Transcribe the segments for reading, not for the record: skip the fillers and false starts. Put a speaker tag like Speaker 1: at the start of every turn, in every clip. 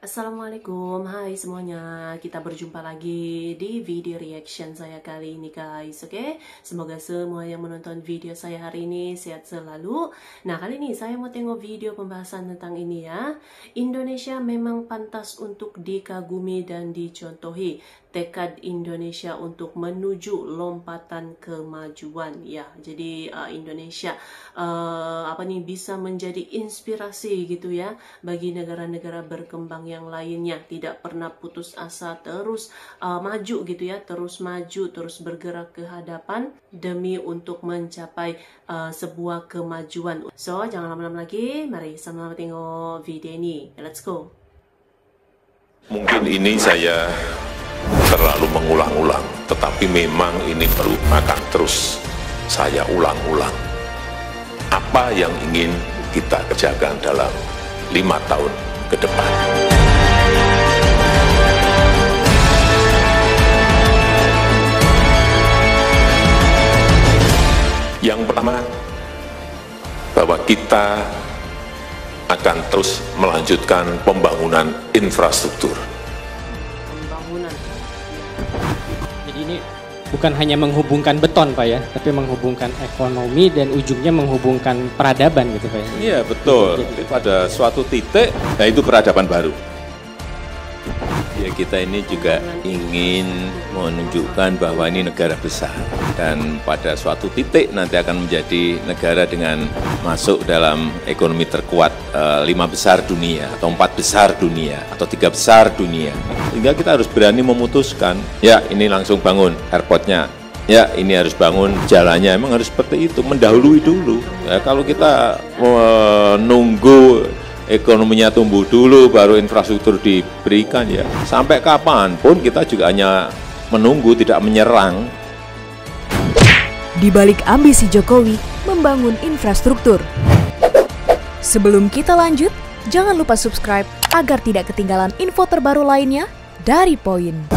Speaker 1: Assalamualaikum, hai semuanya. Kita berjumpa lagi di video reaction saya kali ini guys. Oke, semoga semua yang menonton video saya hari ini sehat selalu. Nah, kali ini saya mau tengok video pembahasan tentang ini ya. Indonesia memang pantas untuk dikagumi dan dicontohi. Tekad Indonesia untuk menuju lompatan kemajuan ya. Jadi Indonesia bisa menjadi inspirasi gitu ya bagi negara-negara berkembang yang lainnya. Tidak pernah putus asa, terus maju gitu ya, terus maju, terus bergerak ke hadapan demi untuk mencapai sebuah kemajuan. So, jangan lama-lama lagi, mari sama-sama tengok video ini. Let's go.
Speaker 2: Mungkin ini saya terlalu mengulang-ulang, tetapi memang ini perlu akan terus saya ulang-ulang. Apa yang ingin kita kerjakan dalam 5 tahun ke depan. Yang pertama, bahwa kita akan terus melanjutkan pembangunan infrastruktur.
Speaker 3: Jadi ini bukan hanya menghubungkan beton Pak ya, tapi menghubungkan ekonomi dan ujungnya menghubungkan peradaban gitu Pak ya.
Speaker 2: Iya betul, jadi pada suatu titik, nah itu peradaban baru.
Speaker 4: Ya kita ini juga ingin menunjukkan bahwa ini negara besar dan pada suatu titik nanti akan menjadi negara dengan masuk dalam ekonomi terkuat 5 besar dunia atau 4 besar dunia atau 3 besar dunia. Sehingga kita harus berani memutuskan, ya ini langsung bangun airportnya, ya ini harus bangun jalannya, emang harus seperti itu, mendahului dulu. Ya, kalau kita menunggu ekonominya tumbuh dulu, baru infrastruktur diberikan ya. Sampai kapanpun kita juga hanya menunggu, tidak menyerang.
Speaker 5: Di balik ambisi Jokowi membangun infrastruktur. Sebelum kita lanjut, jangan lupa subscribe agar tidak ketinggalan info terbaru lainnya dari Poin.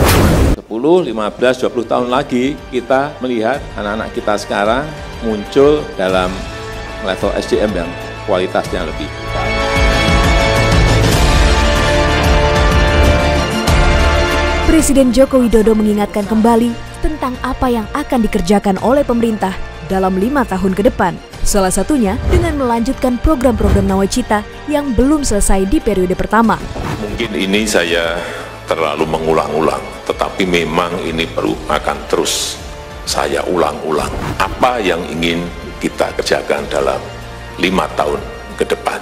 Speaker 4: 10, 15, 20 tahun lagi kita melihat anak-anak kita sekarang muncul dalam level SDM yang kualitasnya lebih baik.
Speaker 5: Presiden Joko Widodo mengingatkan kembali tentang apa yang akan dikerjakan oleh pemerintah dalam 5 tahun ke depan. Salah satunya dengan melanjutkan program-program Nawacita yang belum selesai di periode pertama.
Speaker 2: Mungkin ini saya terlalu mengulang-ulang, tetapi memang ini perlu akan terus saya ulang-ulang. Apa yang ingin kita kerjakan dalam 5 tahun ke depan.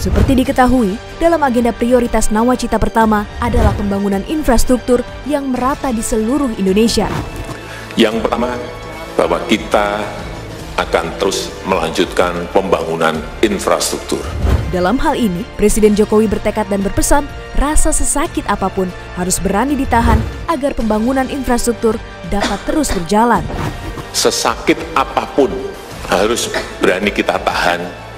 Speaker 5: Seperti diketahui, dalam agenda prioritas Nawacita pertama adalah pembangunan infrastruktur yang merata di seluruh Indonesia.
Speaker 2: Yang pertama, bahwa kita akan terus melanjutkan pembangunan infrastruktur.
Speaker 5: Dalam hal ini, Presiden Jokowi bertekad dan berpesan, rasa sesakit apapun harus berani ditahan agar pembangunan infrastruktur dapat terus berjalan.
Speaker 2: Sesakit apapun harus berani kita tahan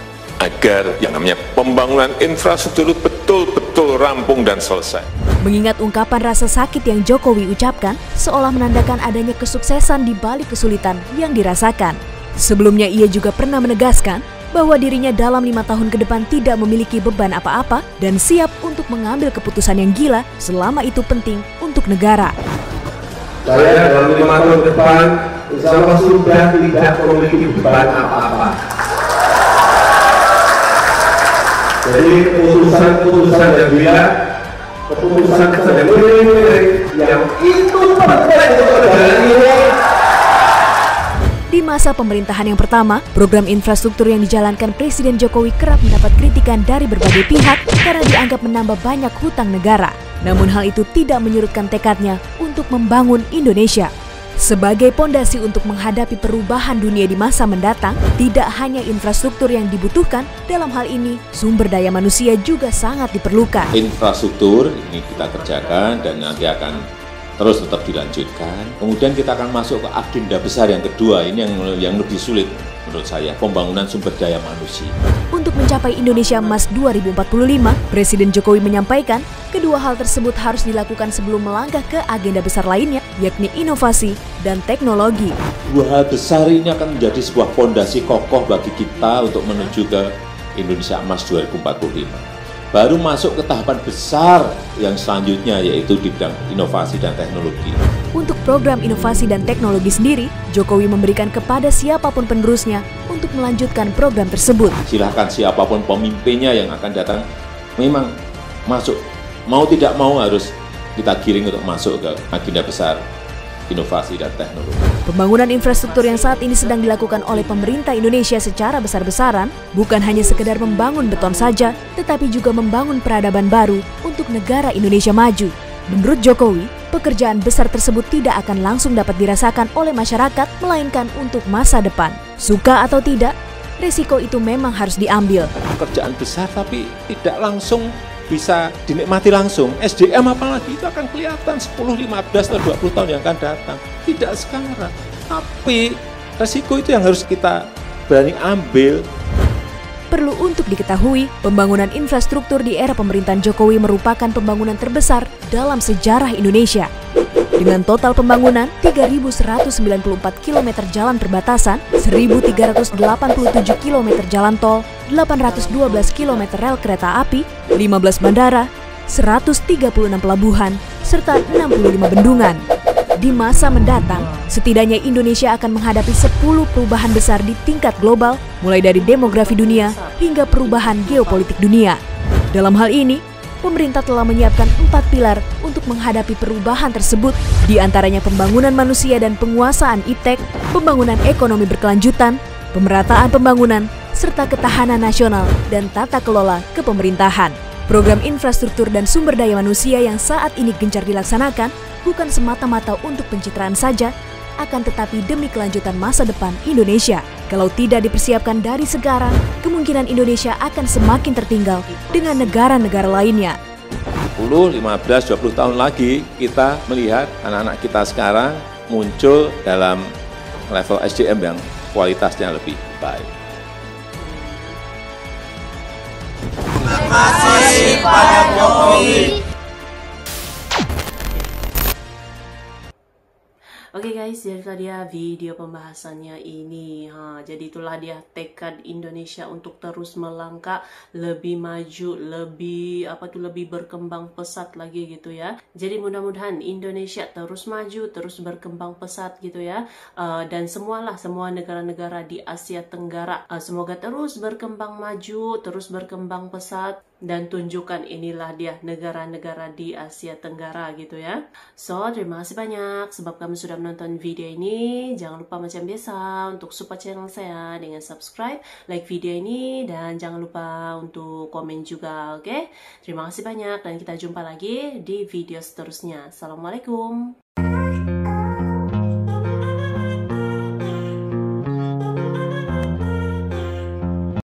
Speaker 2: agar yang namanya pembangunan infrastruktur itu betul-betul rampung dan selesai.
Speaker 5: Mengingat ungkapan rasa sakit yang Jokowi ucapkan, seolah menandakan adanya kesuksesan di balik kesulitan yang dirasakan. Sebelumnya ia juga pernah menegaskan bahwa dirinya dalam 5 tahun ke depan tidak memiliki beban apa-apa dan siap untuk mengambil keputusan yang gila selama itu penting untuk negara.
Speaker 6: Saya dalam 5 tahun ke depan, insya Allah sudah tidak memiliki beban apa-apa. Jadi keputusan yang gila, keputusan yang itu penting untuk negara ini.
Speaker 5: Di masa pemerintahan yang pertama, program infrastruktur yang dijalankan Presiden Jokowi kerap mendapat kritikan dari berbagai pihak karena dianggap menambah banyak hutang negara. Namun hal itu tidak menyurutkan tekadnya untuk membangun Indonesia. Sebagai pondasi untuk menghadapi perubahan dunia di masa mendatang, tidak hanya infrastruktur yang dibutuhkan, dalam hal ini sumber daya manusia juga sangat diperlukan.
Speaker 4: Infrastruktur ini kita kerjakan dan nanti akan terus tetap dilanjutkan. Kemudian kita akan masuk ke agenda besar yang kedua, ini yang lebih sulit menurut saya, pembangunan sumber daya manusia.
Speaker 5: Untuk mencapai Indonesia Emas 2045, Presiden Jokowi menyampaikan kedua hal tersebut harus dilakukan sebelum melangkah ke agenda besar lainnya, yakni inovasi dan teknologi.
Speaker 4: Dua hal besar ini akan menjadi sebuah fondasi kokoh bagi kita untuk menuju ke Indonesia Emas 2045. baru masuk ke tahapan besar yang selanjutnya, yaitu di bidang inovasi dan teknologi.
Speaker 5: Untuk program inovasi dan teknologi sendiri, Jokowi memberikan kepada siapapun penerusnya untuk melanjutkan program tersebut.
Speaker 4: Silahkan siapapun pemimpinnya yang akan datang, memang masuk, mau tidak mau harus kita giring untuk masuk ke agenda besar inovasi dan teknologi.
Speaker 5: Pembangunan infrastruktur yang saat ini sedang dilakukan oleh pemerintah Indonesia secara besar-besaran bukan hanya sekedar membangun beton saja, tetapi juga membangun peradaban baru untuk negara Indonesia maju. Menurut Jokowi, pekerjaan besar tersebut tidak akan langsung dapat dirasakan oleh masyarakat, melainkan untuk masa depan. Suka atau tidak, risiko itu memang harus diambil.
Speaker 4: Pekerjaan besar tapi tidak langsung bisa dinikmati langsung. SDM apalagi itu akan kelihatan 10, 15, atau 20 tahun yang akan datang. Tidak sekarang. Tapi resiko itu yang harus kita berani ambil.
Speaker 5: Perlu untuk diketahui, pembangunan infrastruktur di era pemerintahan Jokowi merupakan pembangunan terbesar dalam sejarah Indonesia. Dengan total pembangunan 3.194 km jalan perbatasan, 1.387 km jalan tol, 812 km rel kereta api, 15 bandara, 136 pelabuhan, serta 65 bendungan. Di masa mendatang, setidaknya Indonesia akan menghadapi 10 perubahan besar di tingkat global, mulai dari demografi dunia hingga perubahan geopolitik dunia. Dalam hal ini, pemerintah telah menyiapkan 4 pilar untuk menghadapi perubahan tersebut, di antaranya pembangunan manusia dan penguasaan iptek, pembangunan ekonomi berkelanjutan, pemerataan pembangunan, serta ketahanan nasional dan tata kelola kepemerintahan. Program infrastruktur dan sumber daya manusia yang saat ini gencar dilaksanakan bukan semata-mata untuk pencitraan saja, akan tetapi demi kelanjutan masa depan Indonesia. Kalau tidak dipersiapkan dari sekarang, kemungkinan Indonesia akan semakin tertinggal dengan negara-negara lainnya.
Speaker 4: 10, 15, 20 tahun lagi kita melihat anak-anak kita sekarang muncul dalam level SDM yang kualitasnya lebih baik.
Speaker 6: Terima kasih Pak Jokowi.
Speaker 1: Oke guys, jadi tadi ya video pembahasannya ini. Jadi itulah dia tekad Indonesia untuk terus melangkah lebih maju, lebih berkembang pesat lagi gitu ya. Jadi mudah-mudahan Indonesia terus maju, terus berkembang pesat gitu ya. Dan semua negara-negara di Asia Tenggara semoga terus berkembang maju, terus berkembang pesat. Dan tunjukkan inilah dia negara-negara di Asia Tenggara gitu ya. So, terima kasih banyak sebab kamu sudah menonton video ini. Jangan lupa macam biasa untuk support channel saya dengan subscribe, like video ini, dan jangan lupa untuk komen juga, oke? Terima kasih banyak dan kita jumpa lagi di video seterusnya. Assalamualaikum.